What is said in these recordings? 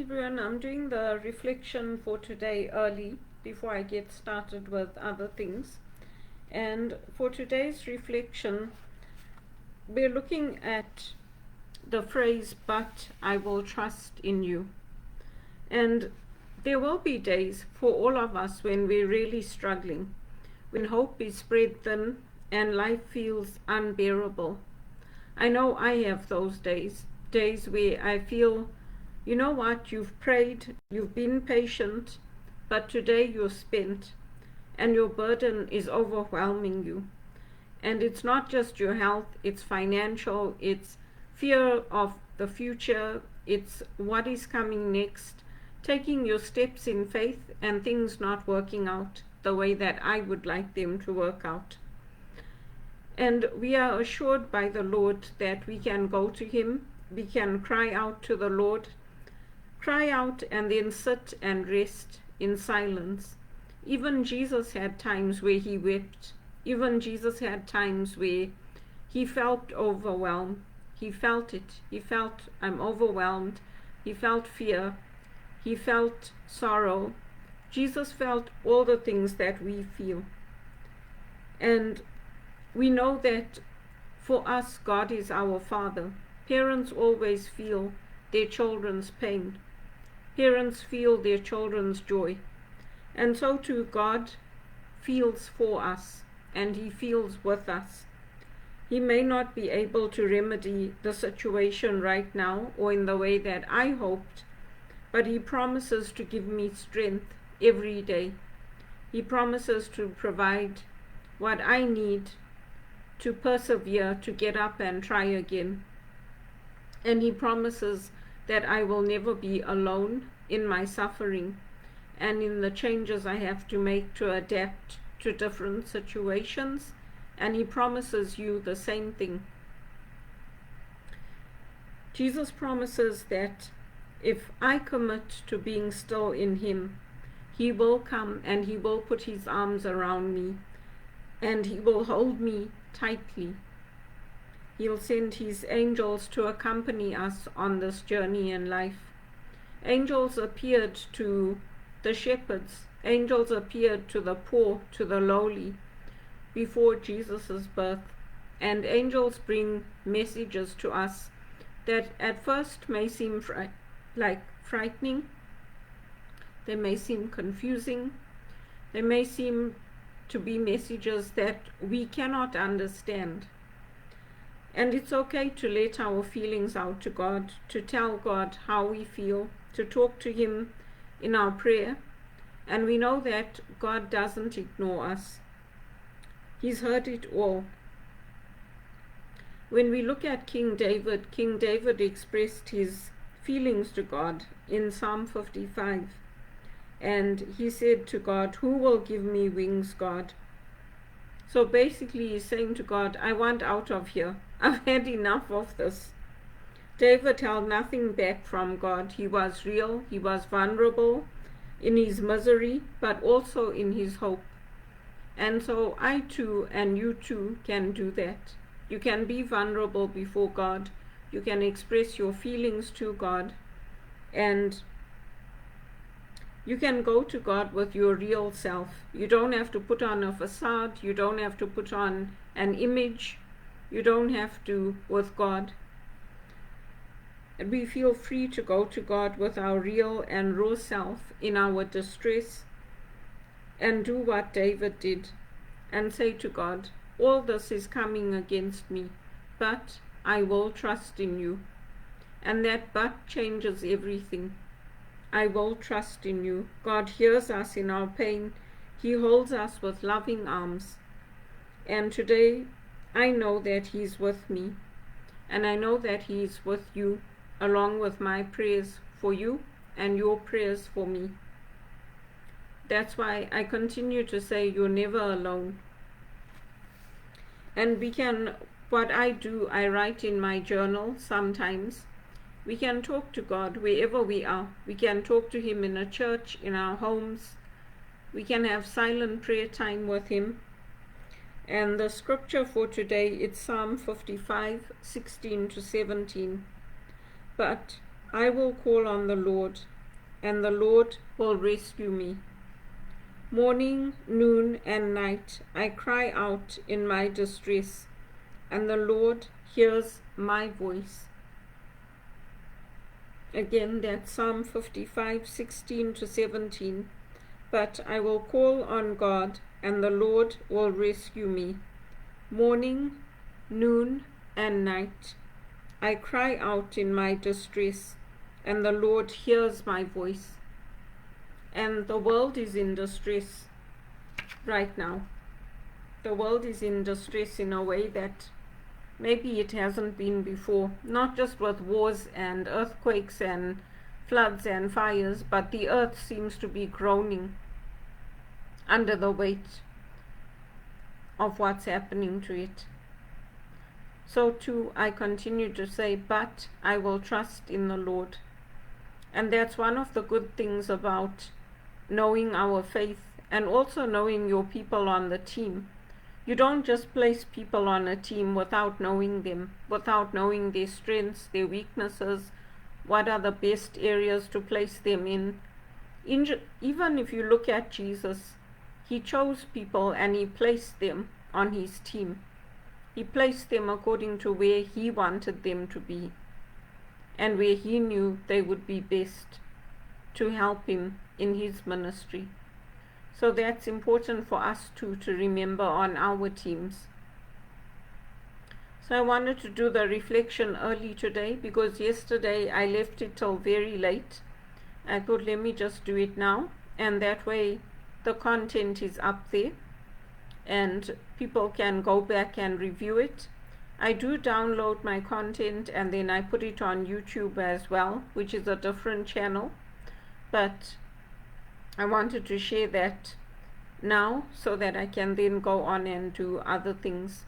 everyone. I'm doing the reflection for today early before I get started with other things. And for today's reflection, we're looking at the phrase, "But I will trust in you." And there will be days for all of us when we're really struggling, when hope is spread thin and life feels unbearable. I know I have those days where I feel, you know what, you've prayed, you've been patient, but today you're spent and your burden is overwhelming you. And it's not just your health, it's financial, it's fear of the future, it's what is coming next, taking your steps in faith and things not working out the way that I would like them to work out. And we are assured by the Lord that we can go to Him, we can cry out to the Lord, cry out and then sit and rest in silence. Even Jesus had times where He wept. Even Jesus had times where He felt overwhelmed. He felt it. He felt, I'm overwhelmed. He felt fear. He felt sorrow. Jesus felt all the things that we feel. And we know that for us, God is our Father. Parents always feel their children's pain. Parents feel their children's joy. And so too God feels for us, and He feels with us. He may not be able to remedy the situation right now or in the way that I hoped, but He promises to give me strength every day. He promises to provide what I need to persevere, to get up and try again. And He promises that I will never be alone in my suffering and in the changes I have to make to adapt to different situations. And He promises you the same thing. Jesus promises that if I commit to being still in Him, He will come and He will put His arms around me and He will hold me tightly. He'll send His angels to accompany us on this journey in life. Angels appeared to the shepherds. Angels appeared to the poor, to the lowly, before Jesus' birth. And angels bring messages to us that at first may seem frightening. They may seem confusing. They may seem to be messages that we cannot understand. And it's okay to let our feelings out to God, to tell God how we feel, to talk to Him in our prayer. And we know that God doesn't ignore us. He's heard it all. When we look at King David expressed his feelings to God in Psalm 55. And he said to God, "Who will give me wings, God?" So basically he's saying to God, I want out of here. I've had enough of this. David held nothing back from God. He was real. He was vulnerable in his misery, but also in his hope. And so I too, and you too, can do that. You can be vulnerable before God. You can express your feelings to God. And you can go to God with your real self. You don't have to put on a facade. You don't have to put on an image. You don't have to with God. And we feel free to go to God with our real and raw self in our distress and do what David did and say to God, all this is coming against me, but I will trust in you. And that but changes everything. I will trust in you. God hears us in our pain. He holds us with loving arms. And today I know that He's with me. And I know that He's with you, along with my prayers for you and your prayers for me. That's why I continue to say you're never alone. And what I do, I write in my journal sometimes. We can talk to God wherever we are. We can talk to Him in a church, in our homes. We can have silent prayer time with Him. And the scripture for today, it's Psalm 55:16-17. But I will call on the Lord. and the Lord will rescue me. Morning, noon, and night I cry out in my distress, and the Lord hears my voice. Again, that's Psalm 55, 16 to 17. But I will call on God, and the Lord will rescue me. Morning, noon, and night I cry out in my distress, and the Lord hears my voice. And the world is in distress right now. The world is in distress in a way that maybe it hasn't been before, not just with wars and earthquakes and floods and fires, but the earth seems to be groaning under the weight of what's happening to it. So too I continue to say, but I will trust in the Lord. And that's one of the good things about knowing our faith and also knowing your people on the team. You don't just place people on a team without knowing them, without knowing their strengths, their weaknesses, what are the best areas to place them in. Even if you look at Jesus, he chose people and he placed them on his team. He placed them according to where he wanted them to be and where he knew they would be best to help him in his ministry. So that's important for us too, to remember on our teams. So I wanted to do the reflection early today because yesterday I left it till very late. I thought, let me just do it now, and that way the content is up there and people can go back and review it. I do download my content and then I put it on YouTube as well, which is a different channel. But I wanted to share that now so that I can then go on and do other things.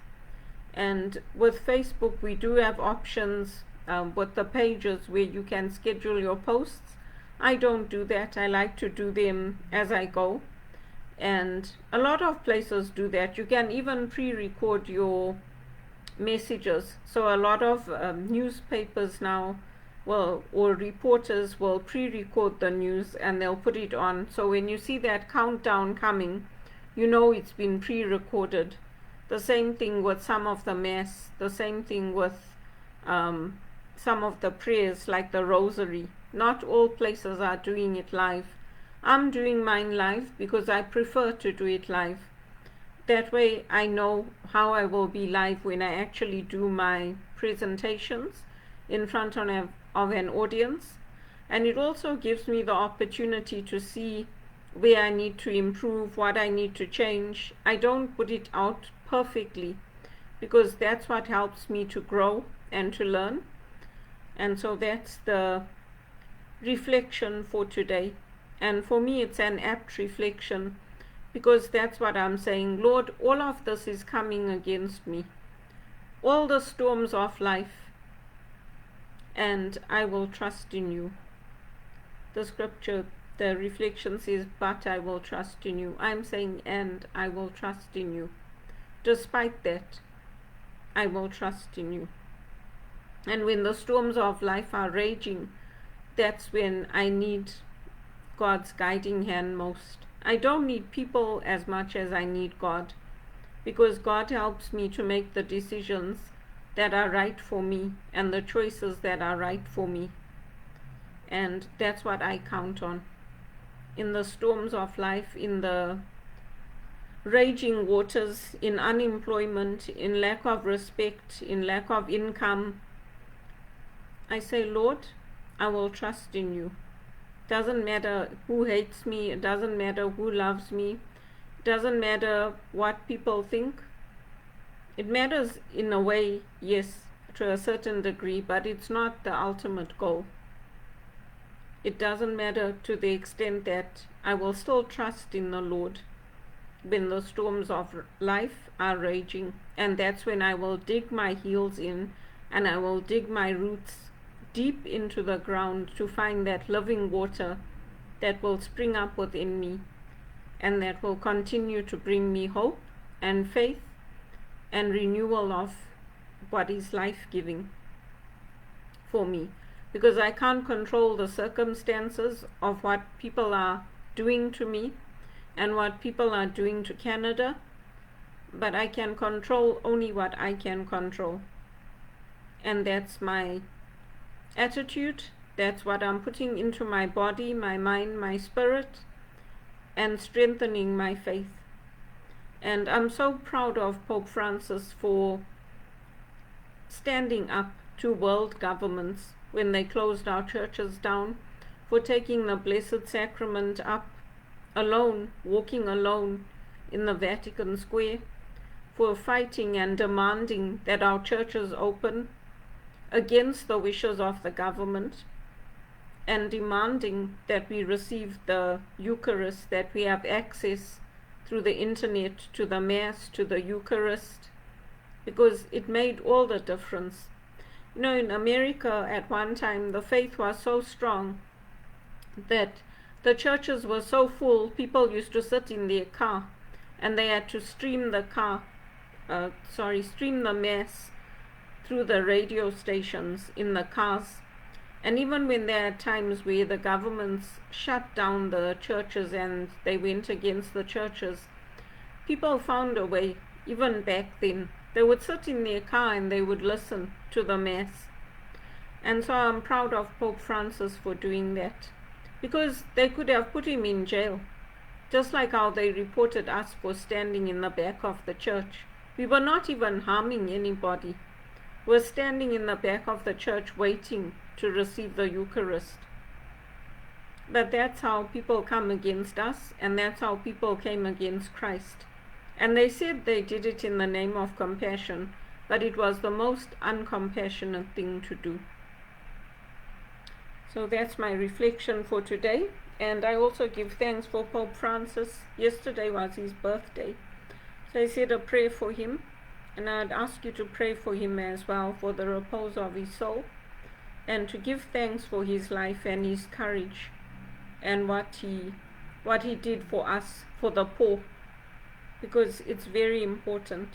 And with Facebook, we do have options with the pages where you can schedule your posts. I don't do that. I like to do them as I go. And a lot of places do that. You can even pre-record your messages. So a lot of newspapers now or reporters will pre-record the news and they'll put it on. So when you see that countdown coming, you know it's been pre-recorded. The same thing with some of the mass, the same thing with some of the prayers like the rosary. Not all places are doing it live. I'm doing mine live because I prefer to do it live. That way I know how I will be live when I actually do my presentations in front of an audience. And it also gives me the opportunity to see where I need to improve, what I need to change. I don't put it out perfectly because that's what helps me to grow and to learn. And so that's the reflection for today. And for me it's an apt reflection because that's what I'm saying. Lord, all of this is coming against me, all the storms of life, and I will trust in you. The scripture, the reflection says, but I will trust in you. I'm saying, and I will trust in you. Despite that, I will trust in you. And when the storms of life are raging, that's when I need God's guiding hand most. I don't need people as much as I need God, because God helps me to make the decisions that are right for me and the choices that are right for me. And that's what I count on. In the storms of life, in the raging waters, in unemployment, in lack of respect, in lack of income, I say, Lord, I will trust in you. Doesn't matter who hates me, it doesn't matter who loves me, it doesn't matter what people think. It matters in a way, yes, to a certain degree, but it's not the ultimate goal. It doesn't matter to the extent that I will still trust in the Lord when the storms of life are raging, and that's when I will dig my heels in and I will dig my roots deep into the ground to find that living water that will spring up within me and that will continue to bring me hope and faith and renewal of what is life-giving for me. because I can't control the circumstances of what people are doing to me and what people are doing to Canada, but I can control only what I can control. And that's my attitude. That's what I'm putting into my body, my mind, my spirit, and strengthening my faith. And I'm so proud of Pope Francis for standing up to world governments when they closed our churches down, for taking the Blessed Sacrament up alone, walking alone in the Vatican Square, for fighting and demanding that our churches open against the wishes of the government, and demanding that we receive the Eucharist, that we have access through the internet to the Mass, to the Eucharist, because it made all the difference. You know, in America at one time, the faith was so strong that the churches were so full, people used to sit in their car and they had to stream the Mass through the radio stations in the cars. And even when there are times where the governments shut down the churches and they went against the churches, people found a way, even back then. They would sit in their car and they would listen to the Mass. And so I'm proud of Pope Francis for doing that, because they could have put him in jail, just like how they reported us for standing in the back of the church. We were not even harming anybody. We were standing in the back of the church waiting to receive the Eucharist. But that's how people come against us, and that's how people came against Christ. And they said they did it in the name of compassion, but it was the most uncompassionate thing to do. So that's my reflection for today. And I also give thanks for Pope Francis. Yesterday was his birthday. So I said a prayer for him, and I'd ask you to pray for him as well, for the repose of his soul, and to give thanks for his life and his courage, and what he did for us, for the poor, because it's very important.